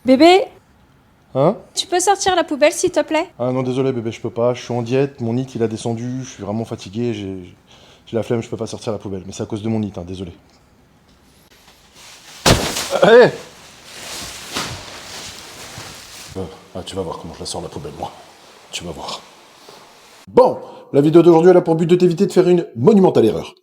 Bébé, Hein? tu peux sortir la poubelle s'il te plaît? Ah non, désolé bébé, je peux pas, je suis en diète, mon nid il a descendu, je suis vraiment fatigué, j'ai la flemme, je peux pas sortir la poubelle, mais c'est à cause de mon nid, hein, désolé. Hé! Tu vas voir comment je la sors la poubelle, moi. Tu vas voir. Bon, la vidéo d'aujourd'hui elle a pour but de t'éviter de faire une monumentale erreur.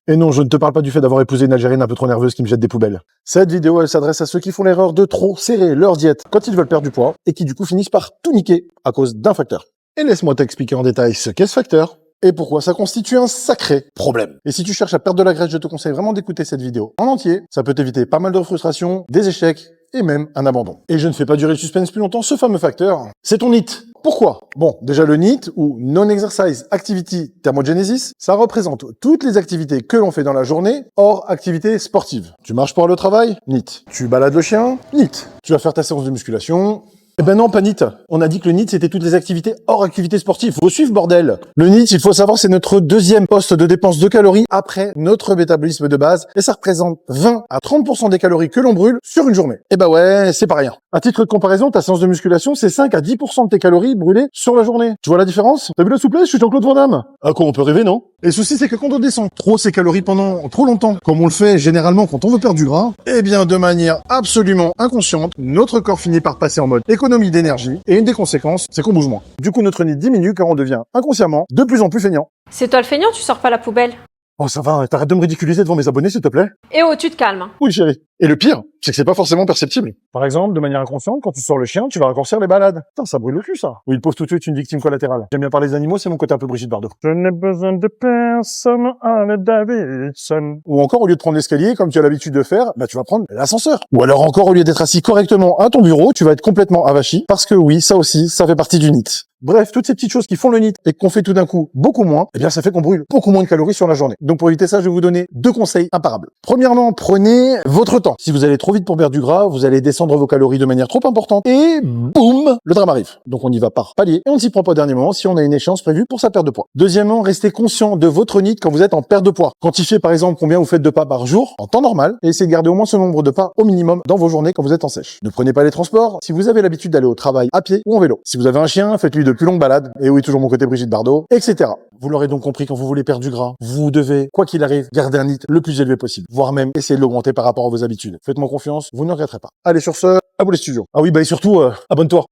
Et non, je ne te parle pas du fait d'avoir épousé une Algérienne un peu trop nerveuse qui me jette des poubelles. Cette vidéo, elle s'adresse à ceux qui font l'erreur de trop serrer leur diète quand ils veulent perdre du poids et qui du coup finissent par tout niquer à cause d'un facteur. Et laisse-moi t'expliquer en détail ce qu'est ce facteur et pourquoi ça constitue un sacré problème. Et si tu cherches à perdre de la graisse, je te conseille vraiment d'écouter cette vidéo en entier. Ça peut t'éviter pas mal de frustrations, des échecs et même un abandon. Et je ne fais pas durer le suspense plus longtemps, ce fameux facteur, c'est ton NEAT. Pourquoi? Bon, déjà le NEAT, ou Non-Exercise Activity Thermogenesis, ça représente toutes les activités que l'on fait dans la journée, hors activités sportives. Tu marches pour aller au travail? NEAT. Tu balades le chien? NEAT. Tu vas faire ta séance de musculation? Eh ben non, pas NEAT. On a dit que le NEAT, c'était toutes les activités hors activités sportives. Faut suivre, bordel. Le NEAT, il faut savoir, c'est notre deuxième poste de dépense de calories après notre métabolisme de base. Et ça représente 20 à 30% des calories que l'on brûle sur une journée. Eh ben ouais, c'est pas rien. À titre de comparaison, ta séance de musculation, c'est 5 à 10% de tes calories brûlées sur la journée. Tu vois la différence? T'as vu la souplesse? Je suis Jean-Claude Van Damme. À quoi on peut rêver, non? Et le souci, c'est que quand on descend trop ces calories pendant trop longtemps, comme on le fait généralement quand on veut perdre du gras, eh bien, de manière absolument inconsciente, notre corps finit par passer en mode économie d'énergie, et une des conséquences, c'est qu'on bouge moins. Du coup, notre nid diminue car on devient inconsciemment de plus en plus feignant. C'est toi le feignant, tu sors pas la poubelle. Oh, ça va, t'arrêtes de me ridiculiser devant mes abonnés, s'il te plaît? Eh oh, tu te calmes. Oui, chérie. Et le pire, c'est que c'est pas forcément perceptible. Par exemple, de manière inconsciente, quand tu sors le chien, tu vas raccourcir les balades. Putain, ça brûle le cul, ça. Oui, il pose tout de suite une victime collatérale. J'aime bien parler des animaux, c'est mon côté un peu Brigitte Bardot. Je n'ai besoin de personne, Harley Davidson. Ou encore, au lieu de prendre l'escalier, comme tu as l'habitude de faire, bah, tu vas prendre l'ascenseur. Ou alors encore, au lieu d'être assis correctement à ton bureau, tu vas être complètement avachi. Parce que oui, ça aussi, ça fait partie du NEAT. Bref, toutes ces petites choses qui font le NEAT et qu'on fait tout d'un coup beaucoup moins, eh bien, ça fait qu'on brûle beaucoup moins de calories sur la journée. Donc, pour éviter ça, je vais vous donner 2 conseils imparables. Premièrement, prenez votre temps. Si vous allez trop vite pour perdre du gras, vous allez descendre vos calories de manière trop importante et boum, le drame arrive. Donc, on y va par palier et on ne s'y prend pas au dernier moment si on a une échéance prévue pour sa perte de poids. Deuxièmement, restez conscient de votre NEAT quand vous êtes en perte de poids. Quantifiez par exemple combien vous faites de pas par jour en temps normal et essayez de garder au moins ce nombre de pas au minimum dans vos journées quand vous êtes en sèche. Ne prenez pas les transports si vous avez l'habitude d'aller au travail à pied ou en vélo. Si vous avez un chien, faites-lui de plus longues balades. Et oui, toujours mon côté Brigitte Bardot, etc. Vous l'aurez donc compris, quand vous voulez perdre du gras, vous devez, quoi qu'il arrive, garder un NEAT le plus élevé possible, voire même essayer de l'augmenter par rapport à vos habitudes. Faites-moi confiance, vous ne regretterez pas. Allez, sur ce, à vous les studios. Ah oui, bah et surtout, abonne-toi.